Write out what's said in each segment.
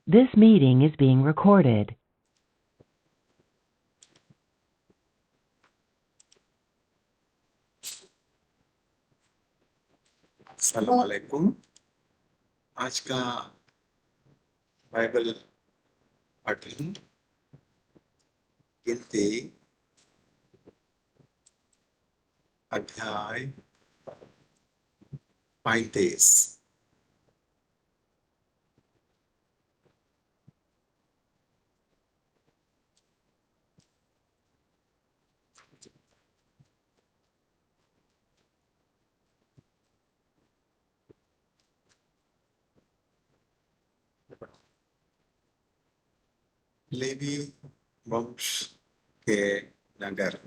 This meeting is being recorded. अस्सलाम वालेकुम। आज का बाइबल पठन गिनती अध्याय 35। लेवी वंश के नगर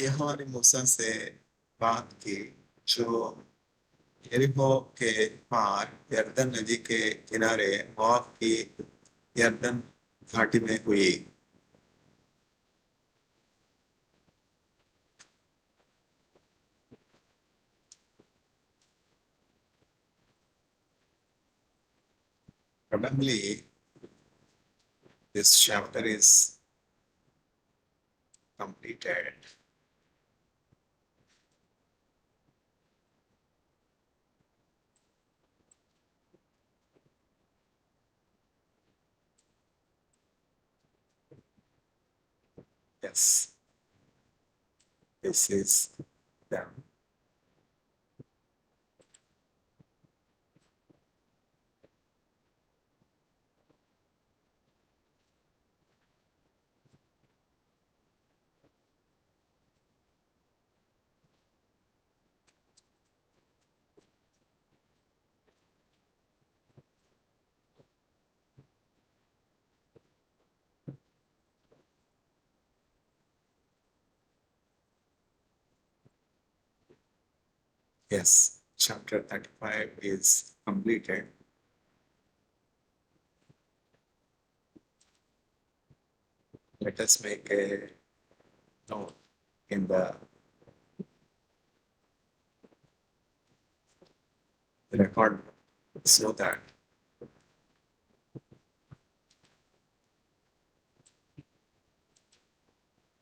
यहोवा ने मूसा से बात की, जो यरीहो के पार यरदन नदी के किनारे मोआब की यरदन घाटी में हुई। Probably this chapter is completed. Yes, this is them. Yes, chapter 35 is completed. Let us make a note in the record so that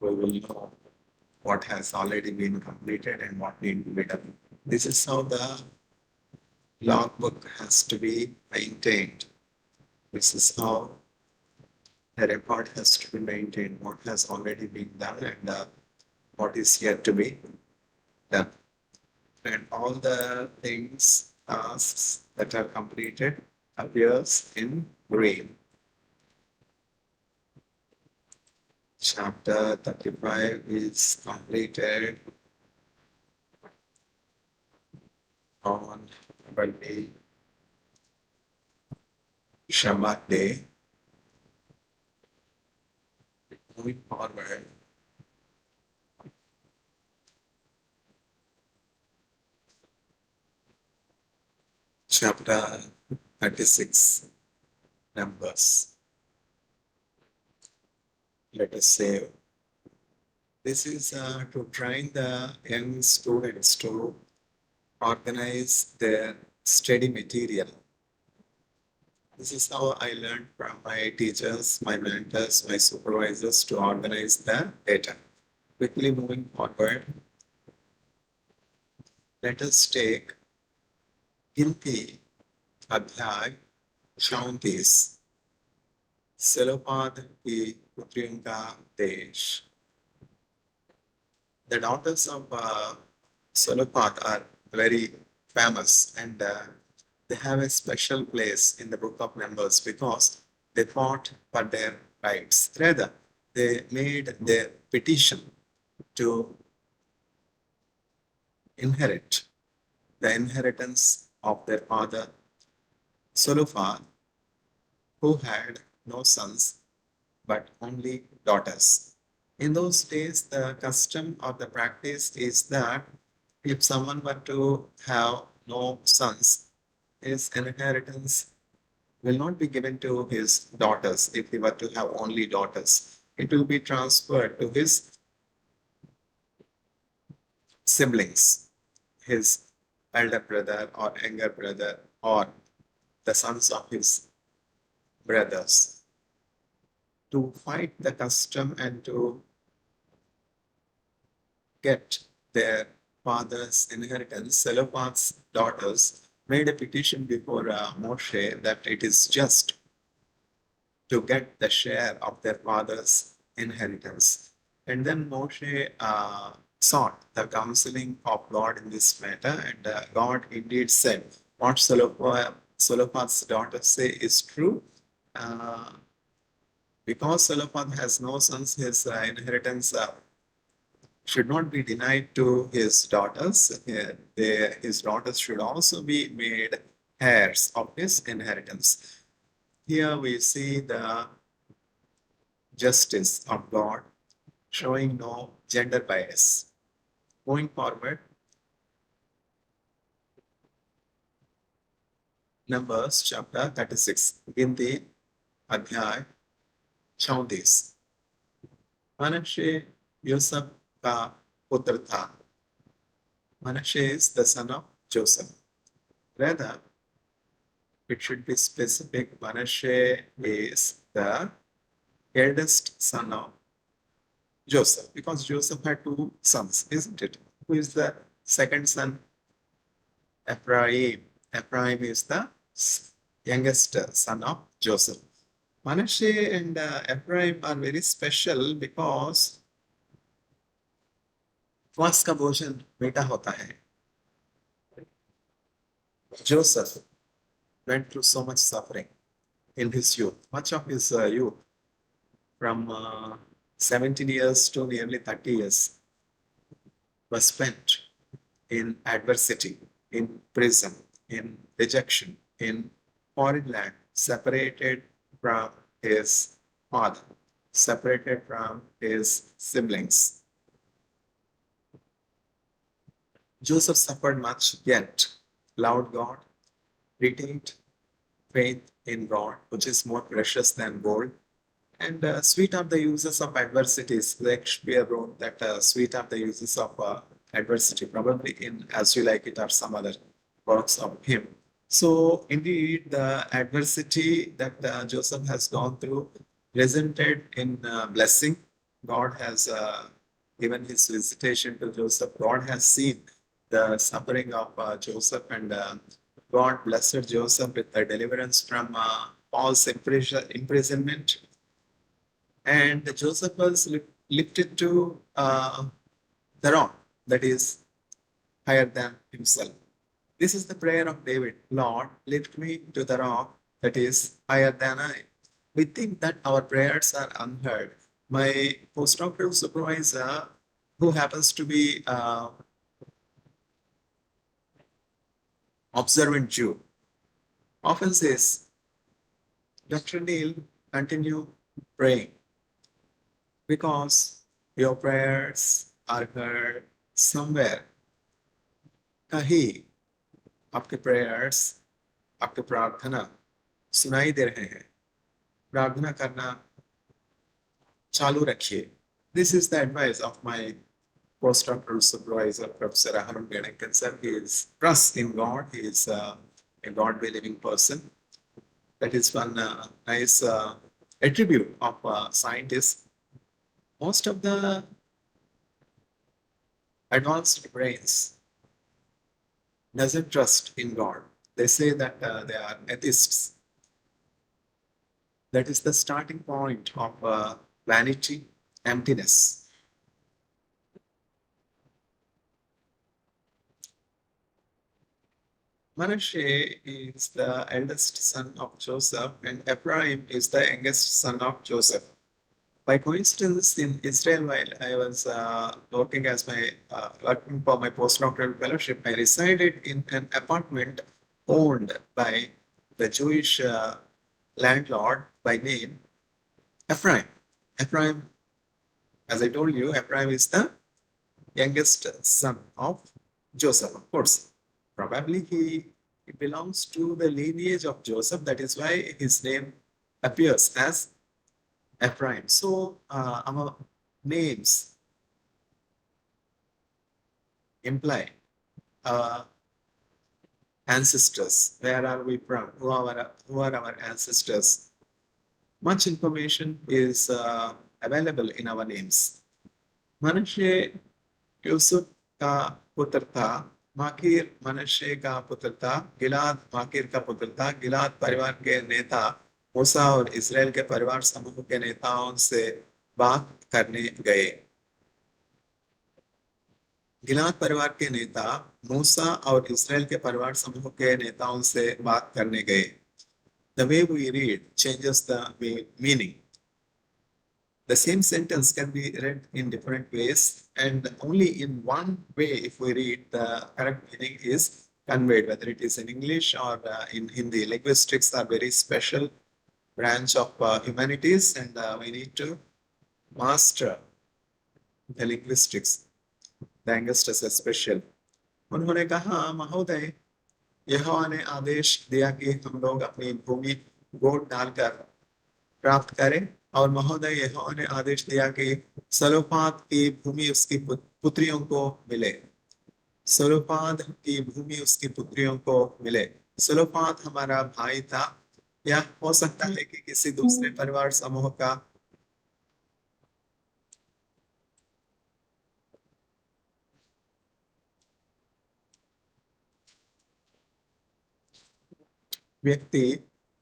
we will know what has already been completed and what needs to be done. This is how the logbook has to be maintained. This is how the record has to be maintained, what has already been done and what is yet to be done. And all the things, tasks that are completed appears in green. Chapter 35 is completed on Monday, Shabbat day. Moving forward, chapter 36, Numbers. Let us say this is to train the young students to organize their study material. This is how I learned from my teachers, my mentors, my supervisors to organize the data. Quickly moving forward, let us take गिनती अध्याय 34 सेलोपाद की पुत्रियों का देश. The daughters of Selopad are very famous and they have a special place in the book of Numbers because they fought for their rights. Rather, they made their petition to inherit the inheritance of their father Zelophehad, who had no sons but only daughters. In those days, the custom or the practice is that if someone were to have no sons, his inheritance will not be given to his daughters. If he were to have only daughters, it will be transferred to his siblings, his elder brother or younger brother, or the sons of his brothers to fight the custom and to get their father's inheritance. Zelophehad's daughters made a petition before Moshe that it is just to get the share of their father's inheritance. And then Moshe sought the counseling of God in this matter, and God indeed said, what Zelophehad's daughters say is true. Uh, because Zelophehad has no sons, his inheritance should not be denied to his daughters. His daughters should also be made heirs of his inheritance. Here we see the justice of God showing no gender bias. Going forward, Numbers chapter 36, गिनती अध्याय 34। मनश्शे यूसुफ का पुत्र था। Manasseh is the son of Joseph. Rather, it should be specific. Manasseh is the eldest son of Joseph because Joseph had two sons, isn't it? Who is the second son? Ephraim. Ephraim is the youngest son of Joseph. Manasseh and Ephraim are very special because उपवास का भोजन मीठा होता है. Joseph went through so much suffering in his youth. Much of his youth, from 17 years to nearly 30 years, was spent in adversity, in prison, in rejection, in foreign land, separated from his father, separated from his siblings. Joseph suffered much, yet loved God, retained faith in God, which is more precious than gold. And sweet are the uses of adversities. Shakespeare wrote that sweet are the uses of adversity, probably in As You Like It or some other works of him. So, indeed, the adversity that Joseph has gone through resulted in blessing. God has given his visitation to Joseph. God has seen the suffering of Joseph, and God blessed Joseph with the deliverance from Paul's imprisonment. And Joseph was lifted to the rock that is higher than himself. This is the prayer of David. Lord, lift me to the rock that is higher than I. We think that our prayers are unheard. My postdoctoral supervisor, who happens to be observant Jew, often says, Dr. Neel, continue praying because your prayers are heard somewhere. कहीं आपके prayers, आपके प्रार्थना सुनाई दे रहे हैं. प्रार्थना करना चालू रखिए. This is the advice of my postdoctoral supervisor, Professor Aharon Genekan sir. He is trust in God. He is a God-believing person. That is one nice attribute of scientists. Most of the advanced brains doesn't trust in God. They say that they are atheists. That is the starting point of vanity, emptiness. Manasseh is the eldest son of Joseph, and Ephraim is the youngest son of Joseph. By coincidence, in Israel, while I was working for my postdoctoral fellowship, I resided in an apartment owned by the Jewish landlord by name Ephraim. Ephraim, as I told you, Ephraim is the youngest son of Joseph. Of course, probably he belongs to the lineage of Joseph. That is why his name appears as Ephraim. So our names imply our ancestors. Where are we from? Who are our ancestors? Much information is available in our names. मनुष्य यूसुफ का पुत्र था, माकीर मनश्शे का पुत्र था, गिलाद माकीर का पुत्र था। गिलाद परिवार के नेता मूसा और इस्राएल के परिवार समूह के नेताओं से बात करने गए। गिलाद परिवार के नेता मूसा और इस्राएल के परिवार समूह के नेताओं से बात करने गए। The way we read changes the meaning. The same sentence can be read in different ways, and only in one way, if we read, the correct meaning is conveyed, whether it is in English or in Hindi. Linguistics are very special branch of humanities, and we need to master the linguistics. The linguistics is special. उन्होंने कहा, महोदय, यहोवा ने आदेश दिया कि हम लोग अपनी भूमि गोद डालकर प्राप्त करें, और महोदय यहोवा ने आदेश दिया कि सलोपाद की भूमि उसकी पुत्रियों को मिले। सलोपाद की भूमि उसकी पुत्रियों को मिले। सलोपाद हमारा भाई था, या हो सकता है कि किसी दूसरे परिवार समूह का व्यक्ति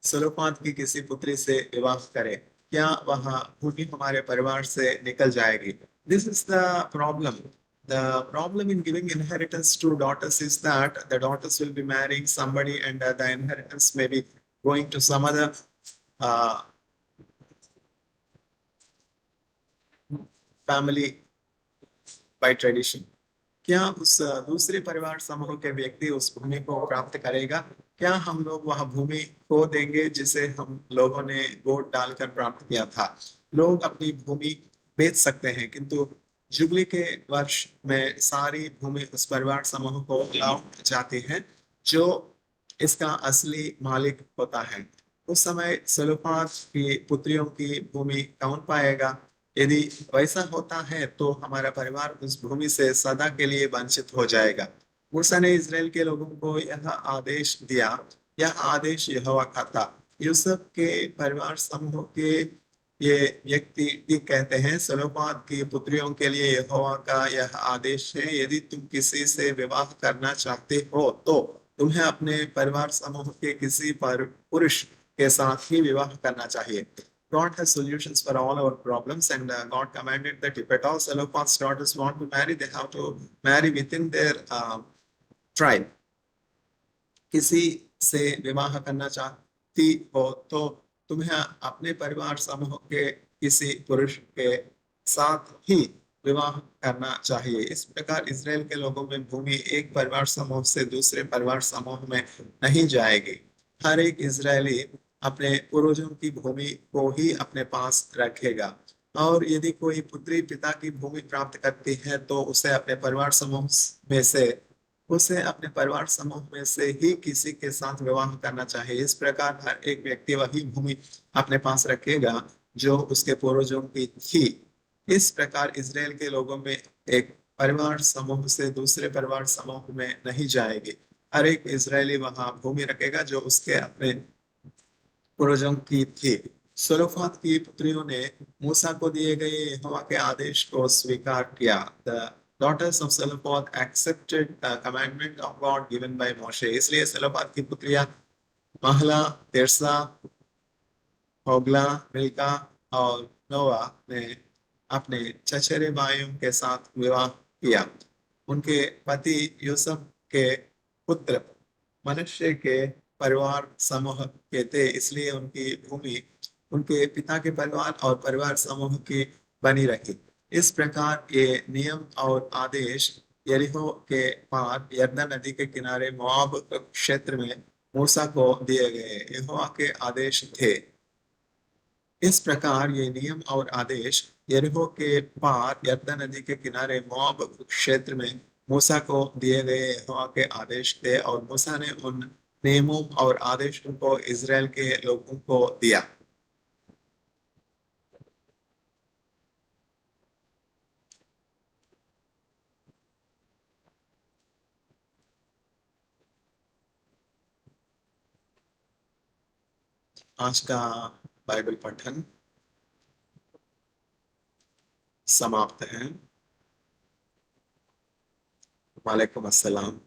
सलोपाद की किसी पुत्री से विवाह करे, क्या वह भूमि हमारे परिवार से निकल जाएगी? This is the problem. The problem in giving inheritance to daughters is that the daughters will be marrying somebody, and the inheritance may be going to some other uh, family by tradition. क्या उस दूसरे परिवार समूह के व्यक्ति उस भूमि को प्राप्त करेगा? क्या हम लोग वह भूमि खो देंगे जिसे हम लोगों ने वोट डालकर प्राप्त किया था? लोग अपनी भूमि बेच सकते हैं, किंतु जुबली के वर्ष में सारी भूमि उस परिवार समूह को लौट जाती है जो इसका असली मालिक होता है। उस समय सलोपाद की पुत्रियों की भूमि कौन पाएगा? यदि वैसा होता है तो हमारा परिवार उस भूमि से सदा के लिए वंचित हो जाएगा। मूसा ने इस्राएल के लोगों को यह आदेश दिया। यह आदेश यहोवा का था। यूसुफ के परिवार समूह के ये व्यक्ति भी कहते हैं, सलोपाद की पुत्रियों के लिए यहोवा का यह आदेश है, यदि तुम किसी से विवाह करना चाहते हो तो तुम्हें अपने परिवार समूह के किसी पर पुरुष के साथ ही विवाह करना चाहिए। God has solutions for all our problems, and God commanded that if at all Zelophehad's daughters want to marry, they have to marry within their tribe. किसी से विवाह करना चाहती हो तो तुम्हें अपने परिवार समूह के किसी पुरुष के साथ ही विवाह करना चाहिए। इस प्रकार इस्राएल के लोगों में भूमि एक परिवार समूह से दूसरे परिवार समूह में नहीं जाएगी। हर एक इजरायली अपने पूर्वजों की भूमि को ही अपने पास रखेगा, और यदि कोई पुत्री पिता की भूमि प्राप्त करती है तो उसे अपने परिवार समूह में से ही किसी के साथ विवाह करना चाहिए। इस प्रकार हर एक व्यक्ति वही भूमि अपने पास रखेगा जो उसके पूर्वजों की थी। इस प्रकार इस्राएल के लोगों में एक परिवार समूह से दूसरे परिवार समूह में नहीं जाएगी। हर एक इजरायली वहां भूमि रखेगा जो उसके अपने पूर्वजों की थी। सलोफाद की पुत्रियों ने मूसा को दिए गए यहोवा के आदेश को स्वीकार किया। The daughters of Zelophehad accepted the commandment of God given by Moshe. इसलिए सलोफाद की पुत्रियां महला, तिर्सा, होगला, मिल्का और नोआ ने अपने चचेरे भाइयों के साथ विवाह किया। उनके पति यूसुफ के पुत्र मनुष्य के परिवार समूह के थे, इसलिए उनकी भूमि उनके पिता के परिवार और परिवार समूह की बनी रही। इस प्रकार ये नियम और आदेश यरीहो के पार यरदन नदी के किनारे मोआब क्षेत्र में मूसा को दिए गए यहोवा के आदेश थे। इस प्रकार ये नियम और आदेश यरीहो के पार यरदन नदी के किनारे मोआब क्षेत्र में मूसा को दिए गए यहोवा के आदेश थे, और मूसा ने उन नियमों और आदेशों को इजराइल के लोगों को दिया। आज का बाइबल पठन समाप्त है। वालेकुम अस्सलाम।